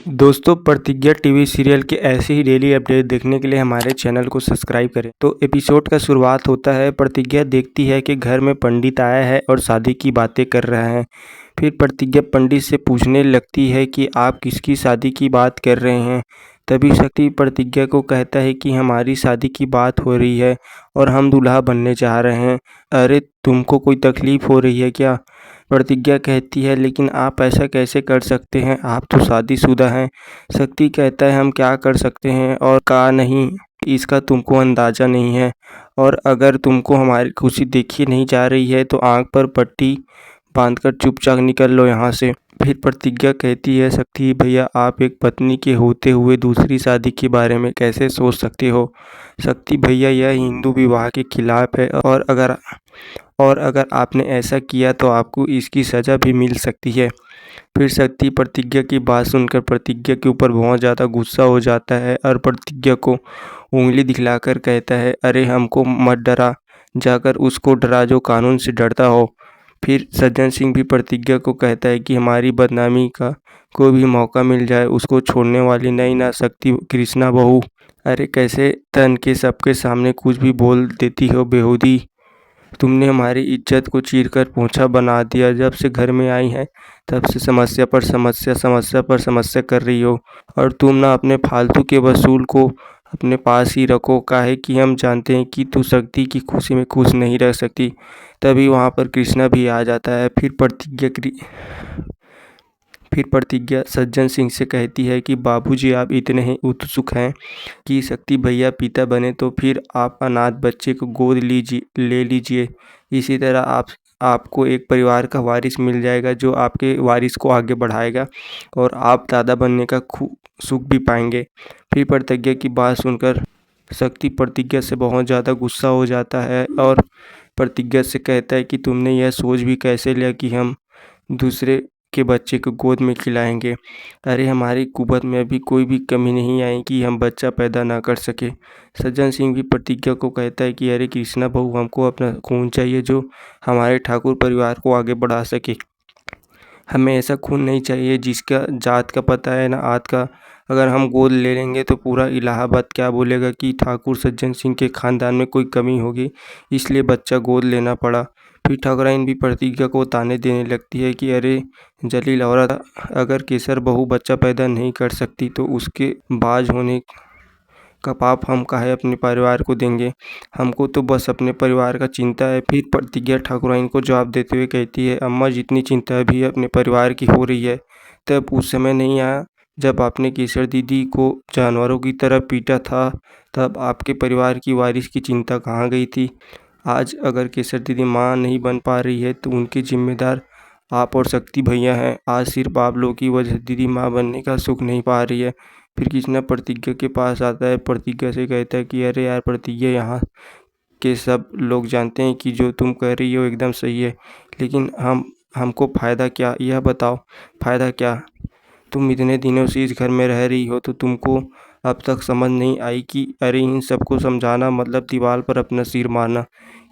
दोस्तों, प्रतिज्ञा TV serial के ऐसे ही डेली अपडेट देखने के लिए हमारे चैनल को सब्सक्राइब करें। तो एपिसोड का शुरुआत होता है। प्रतिज्ञा देखती है कि घर में पंडित आया है और शादी की बातें कर रहा है। फिर प्रतिज्ञा पंडित से पूछने लगती है कि आप किसकी शादी की बात कर रहे हैं। तभी शक्ति प्रतिज्ञा को कहता है कि हमारी शादी की बात हो रही है और हम दूल्हा बनने जा रहे हैं। अरे, तुमको कोई तकलीफ हो रही है क्या? प्रतिज्ञा कहती है, लेकिन आप ऐसा कैसे कर सकते हैं, आप तो शादीशुदा हैं। शक्ति कहता है, हम क्या कर सकते हैं और क्या नहीं, इसका तुमको अंदाज़ा नहीं है। और अगर तुमको हमारी खुशी देखी नहीं जा रही है तो आँख पर पट्टी बांधकर चुपचाप निकल लो यहाँ से। फिर प्रतिज्ञा कहती है, शक्ति भैया, आप एक पत्नी के होते हुए दूसरी शादी के बारे में कैसे सोच सकते हो? शक्ति भैया, यह हिंदू विवाह के खिलाफ है और अगर आपने ऐसा किया तो आपको इसकी सज़ा भी मिल सकती है। फिर शक्ति प्रतिज्ञा की बात सुनकर प्रतिज्ञा के ऊपर बहुत ज़्यादा गुस्सा हो जाता है और प्रतिज्ञा को उंगली दिखलाकर कहता है, अरे हमको मत डरा, जाकर उसको डरा जो कानून से डरता हो। फिर सज्जन सिंह भी प्रतिज्ञा को कहता है कि हमारी बदनामी का कोई भी मौका मिल जाए उसको छोड़ने वाली नहीं ना शक्ति कृष्णा बहू। अरे कैसे तन के सबके सामने कुछ भी बोल देती हो बेहूदी। तुमने हमारी इज्जत को चीरकर पोंछा बना दिया। जब से घर में आई है तब से समस्या पर समस्या, समस्या पर समस्या कर रही हो। और तुम ना अपने फालतू के वसूल को अपने पास ही रखो, काहे कि हम जानते हैं कि तू शक्ति की खुशी में खुश नहीं रह सकती। तभी वहाँ पर कृष्णा भी आ जाता है। फिर प्रतिज्ञा सज्जन सिंह से कहती है कि बाबूजी, आप इतने ही उत्सुक हैं कि शक्ति भैया पिता बने तो फिर आप अनाथ बच्चे को गोद ले लीजिए। इसी तरह आपको एक परिवार का वारिस मिल जाएगा जो आपके वारिस को आगे बढ़ाएगा और आप दादा बनने का सुख भी पाएंगे। फिर प्रतिज्ञा की बात सुनकर शक्ति प्रतिज्ञा से बहुत ज़्यादा गुस्सा हो जाता है और प्रतिज्ञा से कहता है कि तुमने यह सोच भी कैसे लिया कि हम दूसरे के बच्चे को गोद में खिलाएंगे। अरे, हमारी कुवत में अभी कोई भी कमी नहीं आई कि हम बच्चा पैदा ना कर सके। सज्जन सिंह भी प्रतिज्ञा को कहता है कि अरे कृष्णा बहू, हमको अपना खून चाहिए जो हमारे ठाकुर परिवार को आगे बढ़ा सके। हमें ऐसा खून नहीं चाहिए जिसका जात का पता है ना आत का। अगर हम गोद ले लेंगे तो पूरा इलाहाबाद क्या बोलेगा कि ठाकुर सज्जन सिंह के खानदान में कोई कमी होगी, इसलिए बच्चा गोद लेना पड़ा। फिर ठाकुराइन भी प्रतिज्ञा को ताने देने लगती है कि अरे जलील औरत, अगर केसर बहू बच्चा पैदा नहीं कर सकती तो उसके बाज होने का पाप हम काहे अपने परिवार को देंगे? हमको तो बस अपने परिवार का चिंता है। फिर प्रतिज्ञा ठाकुराइन को जवाब देते हुए कहती है, अम्मा, जितनी चिंता भी अपने परिवार की हो रही है, तब उस समय नहीं आया जब आपने केसर दीदी को जानवरों की तरह पीटा था? तब आपके परिवार की वारिस की चिंता कहाँ गई थी? आज अगर केसर दीदी माँ नहीं बन पा रही है तो उनके जिम्मेदार आप और शक्ति भैया हैं। आज सिर्फ आप लोगों की वजह से दीदी माँ बनने का सुख नहीं पा रही है। फिर कृष्णा प्रतिज्ञा के पास आता है। प्रतिज्ञा से कहता है कि अरे यार प्रतिज्ञा, यहाँ के सब लोग जानते हैं कि जो तुम कह रही हो एकदम सही है, लेकिन हमको फ़ायदा क्या? यह बताओ, फ़ायदा क्या? तुम इतने दिनों से इस घर में रह रही हो तो तुमको अब तक समझ नहीं आई कि अरे इन सबको समझाना मतलब दीवार पर अपना सिर मारना।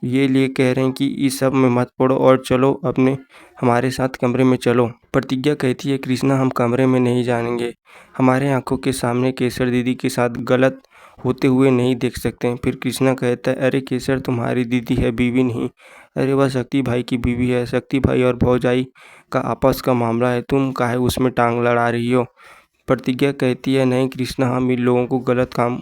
ये लिए कह रहे हैं कि इस सब में मत पड़ो और चलो अपने हमारे साथ कमरे में चलो। प्रतिज्ञा कहती है, कृष्णा, हम कमरे में नहीं जाएंगे। हमारे आंखों के सामने केसर दीदी के साथ गलत होते हुए नहीं देख सकते हैं। फिर कृष्णा कहता है, अरे केसर तुम्हारी दीदी है, बीवी नहीं। अरे वह शक्ति भाई की बीवी है। शक्ति भाई और भौजाई का आपस का मामला है, तुम काहे उसमें टांग लड़ा रही हो? प्रतिज्ञा कहती है, नहीं कृष्णा, हम इन लोगों को गलत काम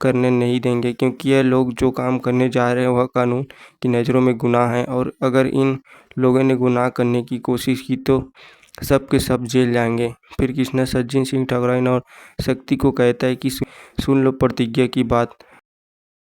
करने नहीं देंगे, क्योंकि यह लोग जो काम करने जा रहे हैं वह कानून की नज़रों में गुनाह है और अगर इन लोगों ने गुनाह करने की कोशिश की तो सब के सब जेल जाएंगे। फिर कृष्णा सज्जन सिंह ठाकुराइन और शक्ति को कहता है कि सुन लो प्रतिज्ञा की बात।